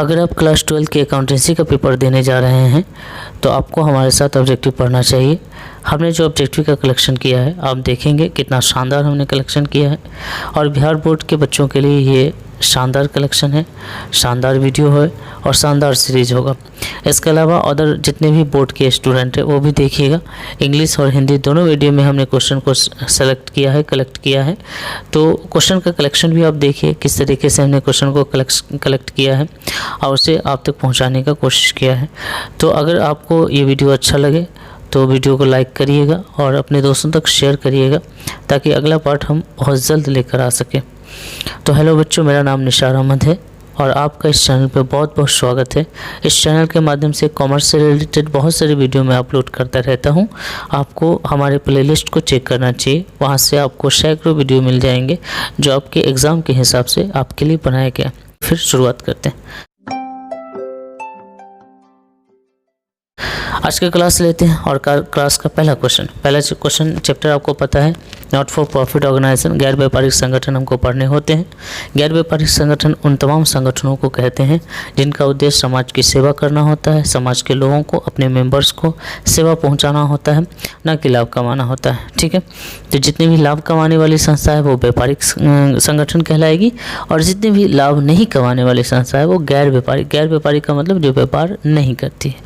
अगर आप क्लास 12 की अकाउंटेंसी का पेपर देने जा रहे हैं तो आपको हमारे साथ ऑब्जेक्टिव पढ़ना चाहिए। हमने जो ऑब्जेक्टिव का कलेक्शन किया है आप देखेंगे कितना शानदार हमने कलेक्शन किया है और बिहार बोर्ड के बच्चों के लिए ये शानदार कलेक्शन है, शानदार वीडियो है और शानदार सीरीज़ होगा। इसके अलावा अदर जितने भी बोर्ड के स्टूडेंट हैं वो भी देखिएगा। इंग्लिश और हिंदी दोनों वीडियो में हमने क्वेश्चन को सेलेक्ट किया है, कलेक्ट किया है। तो क्वेश्चन का कलेक्शन भी आप देखिए किस तरीके से हमने क्वेश्चन को कलेक्ट किया है और उसे आप तक पहुँचाने का कोशिश किया है। तो अगर आपको ये वीडियो अच्छा लगे तो वीडियो को लाइक करिएगा और अपने दोस्तों तक शेयर करिएगा ताकि अगला पार्ट हम बहुत जल्द लेकर आ सकें। तो हेलो बच्चों, मेरा नाम निशार अहमद है और आपका इस चैनल पे बहुत बहुत स्वागत है। इस चैनल के माध्यम से कॉमर्स से रिलेटेड बहुत सारे वीडियो मैं अपलोड करता रहता हूं। आपको हमारे प्लेलिस्ट को चेक करना चाहिए, वहां से आपको सैकड़ों वीडियो मिल जाएंगे जो आपके एग्ज़ाम के हिसाब से आपके लिए बनाया गया। फिर शुरुआत करते हैं। आज का क्लास लेते हैं और क्लास का पहला क्वेश्चन चैप्टर आपको पता है, नॉट फॉर प्रॉफिट ऑर्गेनाइजेशन, गैर व्यापारिक संगठन हमको पढ़ने होते हैं। गैर व्यापारिक संगठन उन तमाम संगठनों को कहते हैं जिनका उद्देश्य समाज की सेवा करना होता है, समाज के लोगों को, अपने मेंबर्स को सेवा पहुंचाना होता है, ना कि लाभ कमाना होता है। ठीक है, तो जितनी भी लाभ कमाने वाली संस्था है वो व्यापारिक संगठन कहलाएगी और जितनी भी लाभ नहीं कमाने वाली संस्था है वो गैर व्यापारिक। गैर व्यापारिक का मतलब जो व्यापार नहीं करती है,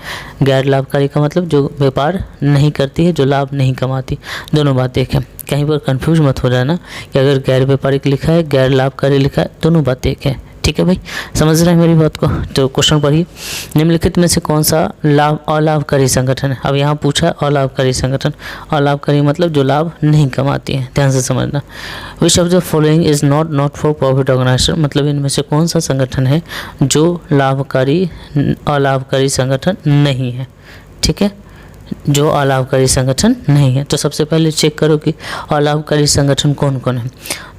गैर लाभकारी का मतलब जो व्यापार नहीं करती है, जो लाभ नहीं कमाती। दोनों बात एक है, कहीं पर कंफ्यूज मत हो जाना कि अगर गैर व्यापारिक लिखा है, गैर लाभकारी लिखा है, दोनों बातें एक है। ठीक है भाई, समझ रहे हैं मेरी बात को। तो क्वेश्चन पढ़िए, निम्नलिखित में से कौन सा अलाभकारी संगठन है। अब यहाँ पूछा अलाभकारी संगठन, अलाभकारी मतलब जो लाभ नहीं कमाती है, ध्यान से समझना। Which of the following is not for profit organization, मतलब इनमें से कौन सा संगठन है जो अलाभकारी संगठन नहीं है। ठीक है, जो अलाभकारी संगठन नहीं है। तो सबसे पहले चेक करो कि अलाभकारी संगठन कौन कौन है।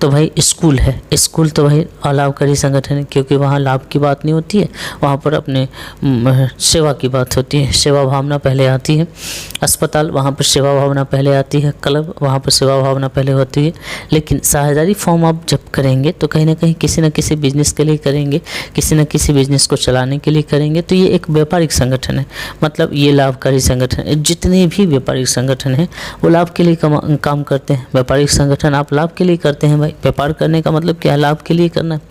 तो भाई स्कूल है, स्कूल तो भाई अलाभकारी संगठन है क्योंकि वहाँ लाभ की बात नहीं होती है, वहाँ पर अपने सेवा की बात होती है, सेवा भावना पहले आती है। अस्पताल, वहाँ पर सेवा भावना पहले आती है। क्लब, वहाँ पर सेवा भावना पहले होती है। लेकिन साझेदारी फॉर्म आप जब करेंगे तो कहीं ना कहीं किसी न किसी बिजनेस के लिए करेंगे, किसी न किसी बिजनेस को चलाने के लिए करेंगे। तो ये एक व्यापारिक संगठन है, मतलब ये लाभकारी संगठन है। जितने भी व्यापारिक संगठन हैं वो लाभ के लिए काम करते हैं। व्यापारिक संगठन आप लाभ के लिए करते हैं भाई। व्यापार करने का मतलब क्या, लाभ के लिए करना है।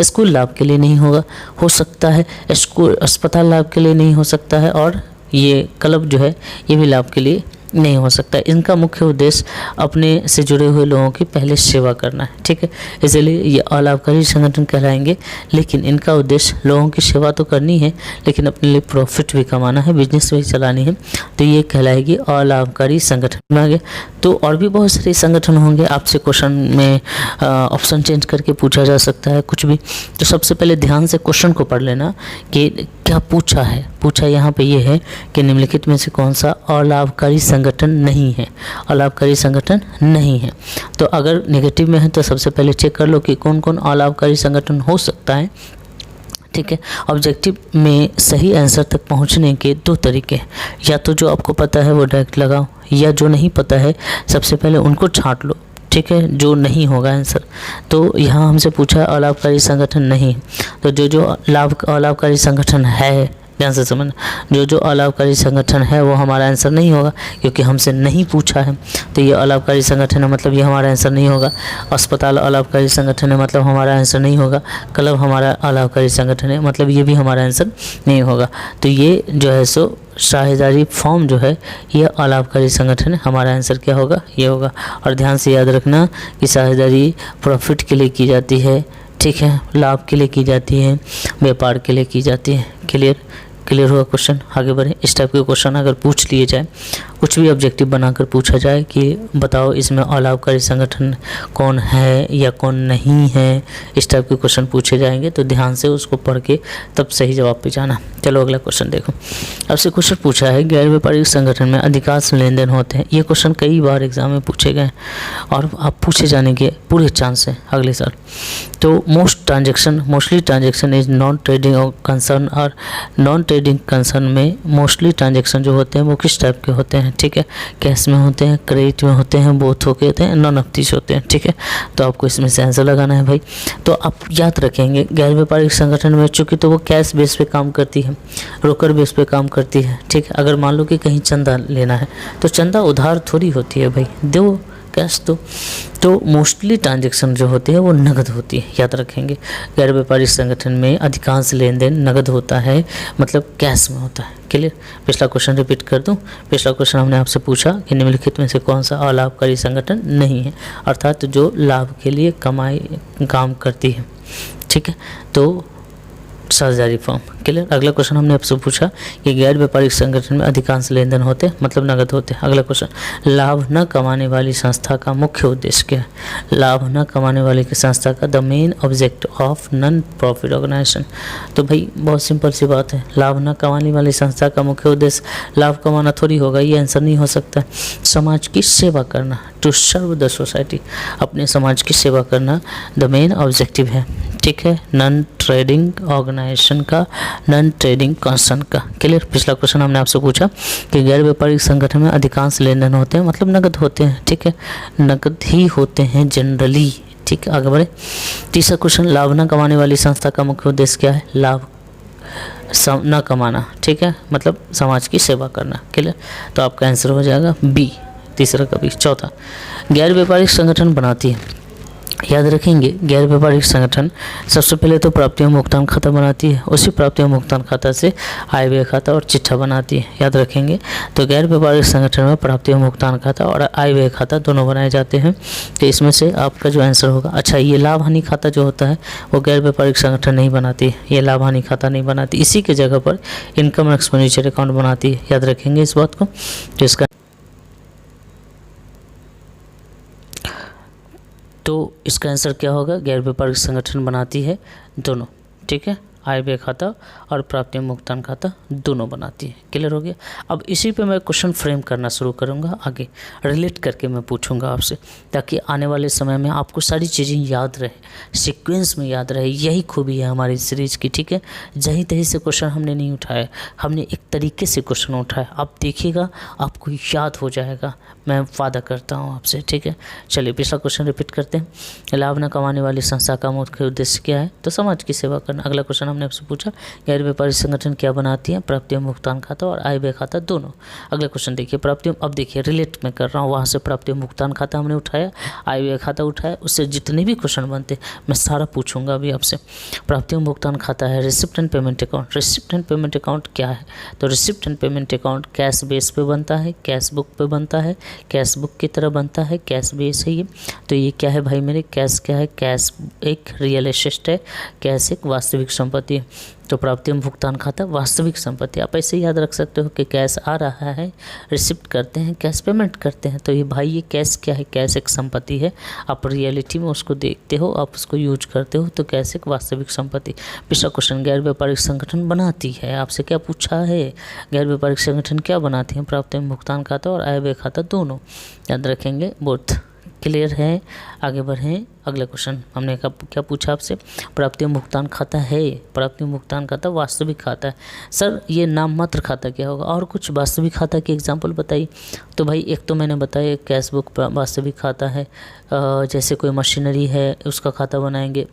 स्कूल लाभ के लिए नहीं हो सकता है, स्कूल अस्पताल लाभ के लिए नहीं हो सकता है और ये क्लब जो है ये भी लाभ के लिए नहीं हो सकता। इनका मुख्य उद्देश्य अपने से जुड़े हुए लोगों की पहले सेवा करना है। ठीक है, इसलिए ये अलाभकारी संगठन कहलाएंगे। लेकिन इनका उद्देश्य लोगों की सेवा तो करनी है लेकिन अपने लिए प्रॉफिट भी कमाना है, बिजनेस भी चलानी है, तो ये कहलाएगी अलाभकारी संगठन। आगे तो और भी बहुत सारे संगठन होंगे, आपसे क्वेश्चन में ऑप्शन चेंज करके पूछा जा सकता है कुछ भी। तो सबसे पहले ध्यान से क्वेश्चन को पढ़ लेना कि क्या पूछा है। पूछा यहाँ पे ये है कि निम्नलिखित में से कौन सा अलाभकारी संगठन नहीं है, अलाभकारी संगठन नहीं है। तो अगर नेगेटिव में है तो सबसे पहले चेक कर लो कि कौन कौन अलाभकारी संगठन हो सकता है। ठीक है, ऑब्जेक्टिव में सही आंसर तक पहुंचने के दो तरीके हैं, या तो जो आपको पता है वो डायरेक्ट लगाओ, या जो नहीं पता है सबसे पहले उनको छांट लो। ठीक है, जो नहीं होगा आंसर। तो यहाँ हमसे पूछा अलाभकारी संगठन नहीं, तो जो अलाभकारी संगठन है, ध्यान से समझना, जो अलाभकारी संगठन है वो हमारा आंसर नहीं होगा क्योंकि हमसे नहीं पूछा है। तो ये अलाभकारी संगठन है मतलब ये हमारा आंसर नहीं होगा। अस्पताल अलाभकारी संगठन है मतलब हमारा आंसर नहीं होगा। क्लब हमारा अलाभकारी संगठन है मतलब ये भी हमारा आंसर नहीं होगा। तो ये जो है सो साझेदारी फॉर्म जो है ये अलाभकारी संगठन है, हमारा आंसर क्या होगा, ये होगा। और ध्यान से याद रखना कि साझेदारी प्रॉफिट के लिए की जाती है, ठीक है, लाभ के लिए की जाती है, व्यापार के लिए की जाती है। क्लियर हुआ क्वेश्चन। आगे बढ़े। इस टाइप के क्वेश्चन अगर पूछ लिए जाए, कुछ भी ऑब्जेक्टिव बनाकर पूछा जाए कि बताओ इसमें अलाभकारी संगठन कौन है या कौन नहीं है, इस टाइप के क्वेश्चन पूछे जाएंगे तो ध्यान से उसको पढ़ के तब सही जवाब पे जाना। चलो अगला क्वेश्चन देखो। आपसे क्वेश्चन पूछा है गैर व्यापारिक संगठन में अधिकांश लेन देन होते हैं। ये क्वेश्चन कई बार एग्जाम में पूछे गए और आप पूछे जाने के पूरे चांस हैं अगले साल। तो most mostly transaction is non trading concern, और नॉन ट्रेडिंग कंसर्न में मोस्टली ट्रांजेक्शन जो होते हैं वो किस टाइप के होते हैं, ठीक है, कैश में होते हैं, क्रेडिट में होते हैं, बोथ होके होते हैं, नॉन ऑफ दिस होते हैं, ठीक है। तो आपको इसमें से आंसर लगाना है भाई। तो आप याद रखेंगे गैर व्यापारिक संगठन में चूँकि तो वो कैश बेस पे काम करती है, रोकड़ बेस पे काम करती है, ठीक है। अगर मान लो कि कहीं चंदा लेना है तो चंदा उधार थोड़ी होती है भाई, दो कैश दो। तो मोस्टली ट्रांजेक्शन जो होती है वो नगद होती है, याद रखेंगे। गैर व्यापारिक संगठन में अधिकांश लेन देन नगद होता है, मतलब कैश में होता है। क्लियर। पिछला क्वेश्चन रिपीट कर दूं। पिछला क्वेश्चन हमने आपसे पूछा कि निम्नलिखित में से कौन सा अलाभकारी संगठन नहीं है, अर्थात जो लाभ के लिए काम करती है, ठीक है। तो साझेदारी फर्म। क्लियर। अगला क्वेश्चन हमने आपसे पूछा कि गैर व्यापारिक संगठन में अधिकांश लेन देन होते हैं, मतलब नगद होते हैं। अगला क्वेश्चन, लाभ न कमाने वाली संस्था का मुख्य उद्देश्य क्या है। लाभ न कमाने वाली संस्था का the main object of non profit organization. तो भाई बहुत सिंपल सी बात है, लाभ न कमाने वाली संस्था का मुख्य उद्देश्य लाभ कमाना थोड़ी होगा, ये आंसर नहीं हो सकता। समाज की सेवा करना, टू सर्व द सोसाइटी, अपने समाज की सेवा करना द मेन ऑब्जेक्टिव है, ठीक है। नॉन ट्रेडिंग ऑर्गेनाइजेशन का, नॉन ट्रेडिंग कंसर्न का। क्लियर। पिछला क्वेश्चन हमने आपसे पूछा कि गैर व्यापारिक संगठन में अधिकांश लेन देन होते हैं, मतलब नगद होते हैं, ठीक है, नगद ही होते हैं जनरली, ठीक है। आगे बढ़े। तीसरा क्वेश्चन, लाभ न कमाने वाली संस्था का मुख्य उद्देश्य क्या है। लाभ न कमाना, ठीक है, मतलब समाज की सेवा करना। क्लियर। तो आपका आंसर हो जाएगा बी, तीसरा का बी। चौथा, गैर व्यापारिक संगठन बनाती है, याद रखेंगे गैर व्यापारिक संगठन सबसे पहले तो प्राप्ति एवं भुगतान खाता बनाती है, उसी प्राप्ति एवं भुगतान खाता से आय व्यय खाता और चिट्ठा बनाती है, याद रखेंगे। तो गैर व्यापारिक संगठन में प्राप्ति एवं भुगतान खाता और आय व्यय खाता दोनों बनाए जाते हैं। तो इसमें से आपका जो आंसर होगा, अच्छा ये लाभ हानि खाता जो होता है वो गैर व्यापारिक संगठन नहीं बनाती है, ये लाभ हानि खाता नहीं बनाती, इसी के जगह पर इनकम एक्सपेंडिचर अकाउंट बनाती है, याद रखेंगे इस बात को। तो इसका आंसर क्या होगा, गैर व्यापारिक संगठन बनाती है दोनों, ठीक है, आय व्यय खाता और प्राप्ति एवं भुगतान खाता दोनों बनाती है। क्लियर हो गया। अब इसी पे मैं क्वेश्चन फ्रेम करना शुरू करूँगा, आगे रिलेट करके मैं पूछूंगा आपसे, ताकि आने वाले समय में आपको सारी चीज़ें याद रहे, सीक्वेंस में याद रहे। यही खूबी है हमारी सीरीज की, ठीक है। जहीं तहीं से क्वेश्चन हमने नहीं उठाया, हमने एक तरीके से क्वेश्चन उठाया। आप देखिएगा आपको याद हो जाएगा, मैं वादा करता हूँ आपसे, ठीक है। चलिए पिछला क्वेश्चन रिपीट करते हैं। लाभ न कमाने वाली संस्था का मुख्य उद्देश्य क्या है, तो समाज की सेवा करना। अगला क्वेश्चन हमने आपसे पूछा, गैर व्यापारिक संगठन क्या बनाती है, प्राप्ति एवं भुगतान खाता और आय व्यय खाता दोनों। अगला क्वेश्चन देखिए, प्राप्ति, अब देखिए रिलेट मैं कर रहा हूँ, वहाँ से प्राप्ति एवं भुगतान खाता हमने उठाया, आय व्यय खाता उठाया, उससे जितने भी क्वेश्चन बनते मैं सारा पूछूंगा अभी आपसे। प्राप्ति एवं भुगतान खाता है receipt and payment account. Receipt and payment account क्या है, तो receipt and payment account cash base पे बनता है, कैश बुक पे बनता है, कैश बुक की तरह बनता है, कैश बेस है ये। तो ये क्या है भाई मेरे, कैश क्या है, कैश एक रियल एसेट है, कैश एक वास्तविक संपत्ति है। तो प्राप्ति एवं भुगतान खाता वास्तविक संपत्ति। आप ऐसे याद रख सकते हो कि कैश आ रहा है, रिसिप्ट करते हैं, कैश पेमेंट करते हैं। तो ये भाई ये कैश क्या है, कैश एक संपत्ति है, आप रियलिटी में उसको देखते हो, आप उसको यूज करते हो, तो कैश एक वास्तविक संपत्ति। पिछला क्वेश्चन, गैर व्यापारिक संगठन बनाती है, आपसे क्या पूछा है, गैर व्यापारिक संगठन क्या बनाती है, प्राप्ति एवं भुगतान खाता और आय व्यय खाता दोनों, याद रखेंगे बोथ। क्लियर है। आगे बढ़ें। अगला क्वेश्चन हमने क्या पूछा आपसे, प्राप्ति एवं भुगतान खाता है, प्राप्ति एवं भुगतान खाता वास्तविक खाता है। सर ये नाम मात्र खाता क्या होगा, और कुछ वास्तविक खाता के एग्जांपल बताइए। तो भाई एक तो मैंने बताया कैश बुक वास्तविक खाता है, जैसे कोई मशीनरी है उसका खाता बनाएंगे।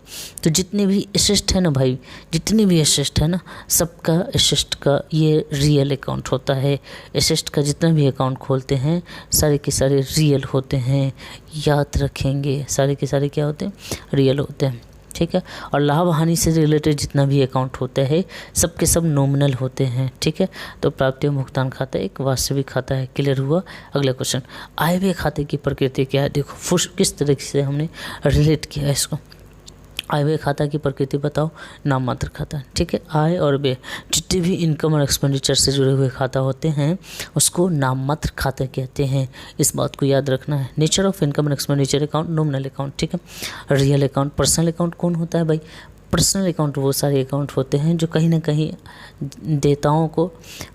तो जितने भी एसेट है ना भाई, जितने भी एसेट है ना, सबका एसेट का ये रियल अकाउंट होता है। एसेट का जितना भी अकाउंट खोलते हैं सारे के सारे रियल होते हैं, याद रखेंगे, सारे के सारे क्या होते हैं, रियल होते हैं, ठीक है। और लाभ हानि से रिलेटेड जितना भी अकाउंट होता है सबके सब नॉमिनल होते हैं, ठीक है। तो प्राप्ति एवं भुगतान खाता एक वास्तविक खाता है। क्लियर हुआ। अगला क्वेश्चन, आय व्यय खाते की प्रकृति क्या है। देखो किस तरीके से हमने रिलेट किया इसको। आय व्यय खाता की प्रकृति बताओ, नाम मात्र खाता, ठीक है। आय और व्यय जितने भी इनकम और एक्सपेंडिचर से जुड़े हुए खाता होते हैं उसको नाम मात्र खाता कहते हैं, इस बात को याद रखना है। Nature of income and expenditure account, nominal account, ठीक है। रियल अकाउंट, पर्सनल अकाउंट कौन होता है भाई, पर्सनल अकाउंट वो सारे अकाउंट होते हैं जो कहीं ना कहीं देताओं को,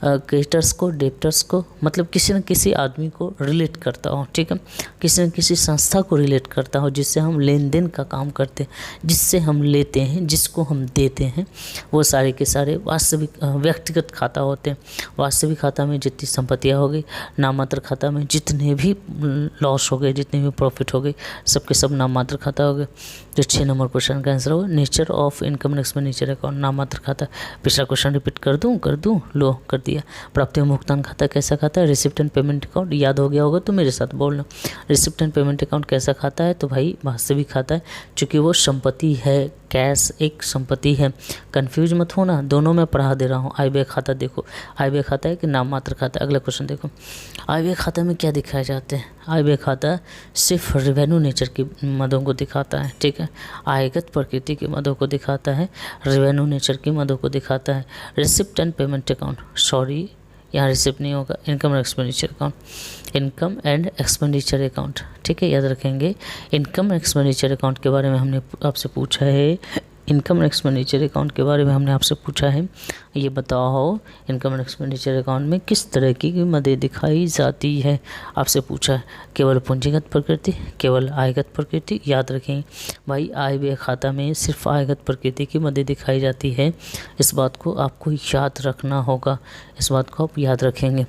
क्रेडिटर्स को, डेब्टर्स को, मतलब किसी न किसी आदमी को रिलेट करता हो, ठीक है, किसी न किसी संस्था को रिलेट करता हो, जिससे हम लेन देन का काम करते हैं, जिससे हम लेते हैं, जिसको हम देते हैं, वो सारे के सारे वास्तविक व्यक्तिगत खाता होते हैं। वास्तविक खाता में जितनी संपत्तियाँ हो गई, नाममात्र खाता में जितने भी लॉस हो गए, जितने भी प्रॉफिट हो गए, सबके सब नाममात्र खाता हो गए। तो 6 नंबर क्वेश्चन का आंसर होगा nature of income and expenditure account, नाममात्र खाता। पिछला क्वेश्चन रिपीट कर दूं, लो कर दिया। प्राप्ति एवं भुगतान खाता कैसा खाता है? Receipt and payment account. याद हो गया होगा तो मेरे साथ बोलना, रिसिप्ट एंड पेमेंट अकाउंट कैसा खाता है? तो भाई वास्तविक खाता है, चूँकि वो संपत्ति है, कैश एक संपत्ति है। कंफ्यूज मत होना, दोनों में पढ़ा दे रहा हूँ। आय व्यय खाता देखो, आय व्यय खाता है कि नाममात्र खाता है? अगला क्वेश्चन देखो, आय व्यय खाता में क्या दिखाए जाते हैं? आय व्यय खाता सिर्फ रेवेन्यू नेचर की मदों को दिखाता है, ठीक है, आयगत प्रकृति की मदों को दिखाता है, रेवेन्यू नेचर की मदों को दिखाता है। Receipt and payment account, sorry यहाँ रिसिप्ट नहीं होगा, income and expenditure account, income and expenditure account, ठीक है, याद रखेंगे। इनकम एंड एक्सपेंडिचर अकाउंट के बारे में हमने आपसे पूछा है, इनकम एंड एक्सपेंडिचर अकाउंट के बारे में हमने आपसे पूछा है, ये बताओ इनकम एंड एक्सपेंडिचर अकाउंट में किस तरह की मदें दिखाई जाती है? आपसे पूछा है, केवल पूंजीगत प्रकृति, केवल आयगत प्रकृति? याद रखेंगे भाई, आय व्यय खाता में सिर्फ आयगत प्रकृति की मदें दिखाई जाती है। इस बात को आपको याद रखना होगा, इस बात को आप याद रखेंगे।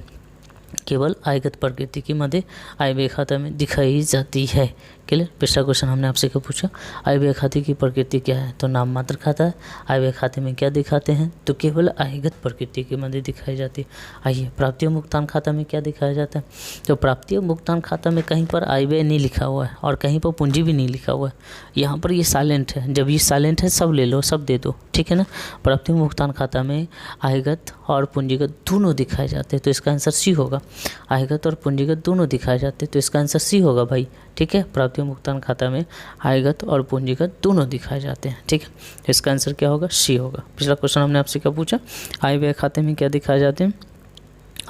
केवल आयगत प्रकृति की मदें आय व्यय खाता में दिखाई जाती है। क्लियर? पिछला क्वेश्चन हमने आपसे क्या पूछा, आय व्यय खाते की प्रकृति क्या है? तो नाममात्र खाता है। आय व्यय खाते में क्या दिखाते हैं? तो केवल आयगत प्रकृति की मदें दिखाई जाती है। आइए, प्राप्ति एवं भुगतान खाता में क्या दिखाया जाता है? तो प्राप्ति एवं भुगतान खाता में कहीं पर आय व्यय नहीं लिखा हुआ है और कहीं पर पूंजी भी नहीं लिखा हुआ है। यहाँ पर ये साइलेंट है, जब ये साइलेंट है सब ले लो, सब दे दो, ठीक है ना। प्राप्ति एवं भुगतान खाता में आयगत और पूंजीगत दोनों दिखाए जाते हैं, तो इसका आंसर सी होगा। आयगत और पूंजीगत दोनों दिखाए जाते हैं, तो इसका आंसर सी होगा भाई, ठीक है। प्राप्ति एवं भुगतान खाता में आयगत और पूंजीगत दोनों दिखाए जाते हैं, ठीक है, इसका आंसर क्या होगा? सी होगा। पिछला क्वेश्चन हमने आपसे क्या पूछा, आय व्यय खाते में क्या दिखाए जाते हैं?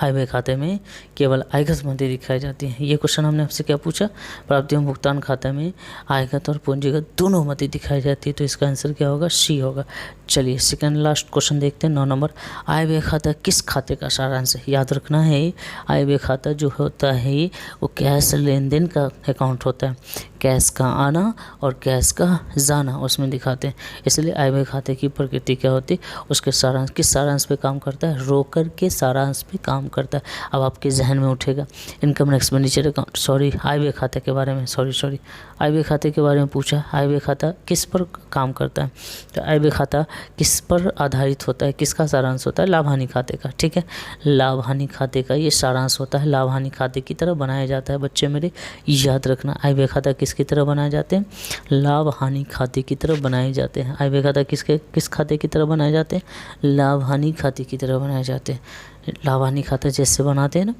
आय व्यय खाते में केवल आयगत मदें दिखाई जाती हैं। ये क्वेश्चन हमने आपसे क्या पूछा, प्राप्ति एवं भुगतान खाते में आयगत और पूंजीगत दोनों मदें दिखाई जाती है, तो इसका आंसर क्या होगा? सी होगा। चलिए सेकंड लास्ट क्वेश्चन देखते हैं, 9 नंबर। आय व्यय खाता किस खाते का सारांश है? याद रखना है, आय व्यय खाता जो होता है वो कैश लेन देन का अकाउंट होता है, कैश का आना और कैश का जाना उसमें दिखाते हैं। इसलिए आय व्यय खाते की प्रकृति क्या होती है? उसके सारांश, किस सारांश पे काम करता है? रोकर के सारांश पे काम करता है। अब आपके जहन में उठेगा income and expenditure account, sorry I व्यय खाते के बारे में, सॉरी आय व्यय खाते के बारे में पूछा। आय व्यय खाता किस पर काम करता है? तो आय व्यय खाता किस पर आधारित होता है? किसका सारांश होता है? लाभ हानि खाते का, ठीक है, लाभ हानि खाते का ये सारांश होता है। लाभ हानि खाते की तरह बनाया जाता है बच्चे मेरे, याद रखना। आय व्यय खाता किसकी तरह बनाए जाते हैं? लाभ हानि खाते की तरह बनाए जाते हैं। आय व्यय खाता किस खाते की तरह बनाए जाते हैं? लाभ हानि खाते की तरह बनाए जाते हैं। लाभ हानि खाता जैसे बनाते हैं ना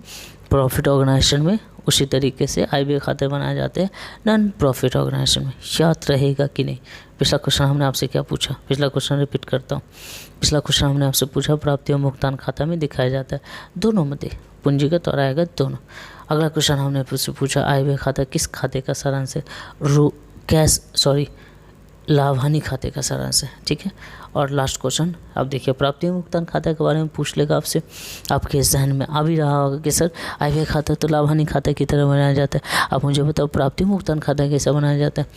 प्रॉफिट ऑर्गेनाइजेशन में, उसी तरीके से आय व्यय खाते बनाए जाते हैं नॉन प्रॉफिट ऑर्गेनाइजेशन में। याद रहेगा कि नहीं? पिछला क्वेश्चन हमने आपसे क्या पूछा? पिछला क्वेश्चन रिपीट करता हूँ। पिछला क्वेश्चन हमने आपसे पूछा, प्राप्ति एवं भुगतान खाता में दिखाया जाता है दोनों मदें, पूंजीगत और आयगत दोनों। अगला क्वेश्चन हमने आपसे पूछा, आय व्यय खाता किस खाते का सारांश है? लाभ हानि खाते का सारांश है, ठीक है। और लास्ट क्वेश्चन अब देखिए, प्राप्ति एवं भुगतान खाता के बारे में पूछ लेगा आपसे, आपके जहन में आ भी रहा होगा कि सर आय व्यय खाता तो लाभ हानि खाता की तरह बनाया जाता है, आप मुझे बताओ प्राप्ति एवं भुगतान खाता कैसा बनाया जाता है?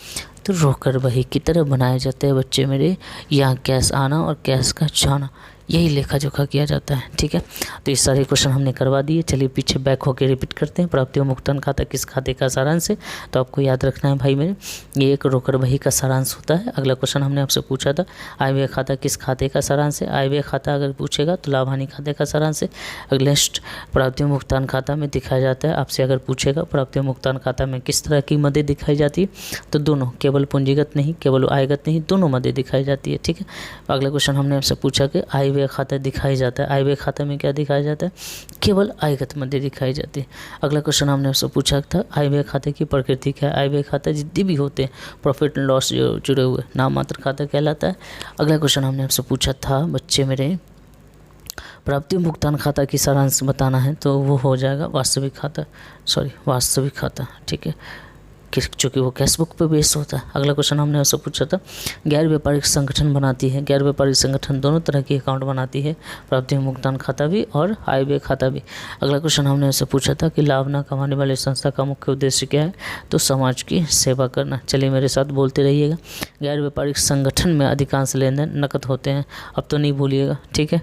तो रोकर बही की तरह बनाए जाते हैं बच्चे मेरे। यहाँ कैश आना और कैश का जाना यही लेखा जोखा किया जाता है, ठीक है। तो ये सारे क्वेश्चन हमने करवा दिए। चलिए पीछे बैक होकर रिपीट करते हैं। प्राप्ति एवं भुगतान खाता किस खाते का सारांश है? तो आपको याद रखना है भाई मेरे, ये एक रोकर बही का सारांश होता है। अगला क्वेश्चन हमने आपसे पूछा था, आय व्यय खाता किस खाते का सारांश है? आय व्यय खाता अगर पूछेगा तो लाभ हानि खाते का सारांश है। अगले प्राप्ति एवं भुगतान खाता में दिखाया जाता है। आपसे अगर पूछेगा प्राप्ति एवं भुगतान खाता में किस तरह की मदें दिखाई जाती है? तो दोनों, केवल पूंजीगत नहीं, केवल आयगत नहीं, दोनों मदें दिखाई जाती है, ठीक है। अगला क्वेश्चन हमने आपसे पूछा कि आय व्यय खाता दिखाई जाता है। आय व्यय खाता में क्या दिखाया जाता है? केवल आयगत मदें दिखाई जाती है। अगला क्वेश्चन हमने आपसे पूछा था, आय व्यय खाते की प्रकृति क्या है? आय व्यय खाता जितने भी होते हैं प्रॉफिट एंड लॉस जो जुड़े हुए, नाममात्र खाता कहलाता है। अगला क्वेश्चन हमने आपसे पूछा था बच्चे मेरे, प्राप्ति एवं भुगतान खाता की सारांश बताना है, तो वो हो जाएगा वास्तविक खाता, ठीक है। चूँकि वो कैशबुक पे बेस होता है। अगला क्वेश्चन हमने उससे पूछा था, गैर व्यापारिक संगठन बनाती है, गैर व्यापारिक संगठन दोनों तरह की अकाउंट बनाती है, प्राप्ति एवं भुगतान खाता भी और आय व्यय खाता भी। अगला क्वेश्चन हमने उससे पूछा था कि लाभ न कमाने वाली संस्था का मुख्य उद्देश्य क्या है, तो समाज की सेवा करना। चलिए मेरे साथ बोलते रहिएगा। गैर व्यापारिक संगठन में अधिकांश लेन देन नकद होते हैं, अब तो नहीं भूलिएगा, ठीक है।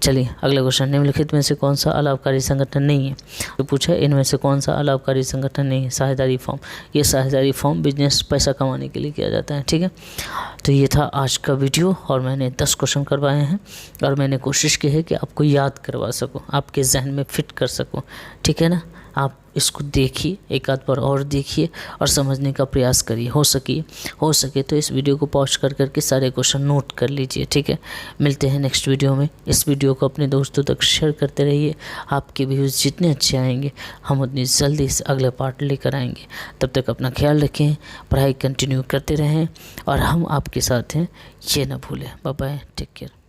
चलिए अगला क्वेश्चन, निम्नलिखित में से कौन सा अलाभकारी संगठन नहीं है, तो पूछा इनमें से कौन सा अलाभकारी संगठन नहीं है। साझेदारी फॉर्म, ये साझेदारी फॉर्म बिजनेस पैसा कमाने के लिए किया जाता है, ठीक है। तो ये था आज का वीडियो और मैंने 10 क्वेश्चन करवाए हैं और मैंने कोशिश की है कि आपको याद करवा सकूं, आपके जहन में फिट कर सकूं, ठीक है ना। आप इसको देखिए, एक आध बार और देखिए और समझने का प्रयास करिए। हो सके तो इस वीडियो को पॉज कर करके सारे क्वेश्चन नोट कर लीजिए, ठीक है। मिलते हैं नेक्स्ट वीडियो में। इस वीडियो को अपने दोस्तों तक शेयर करते रहिए। आपके व्यूज़ जितने अच्छे आएंगे हम उतनी जल्दी से अगले पार्ट लेकर आएंगे। तब तक अपना ख्याल रखें, पढ़ाई कंटिन्यू करते रहें और हम आपके साथ हैं, ये ना भूलें। Bye bye, take care.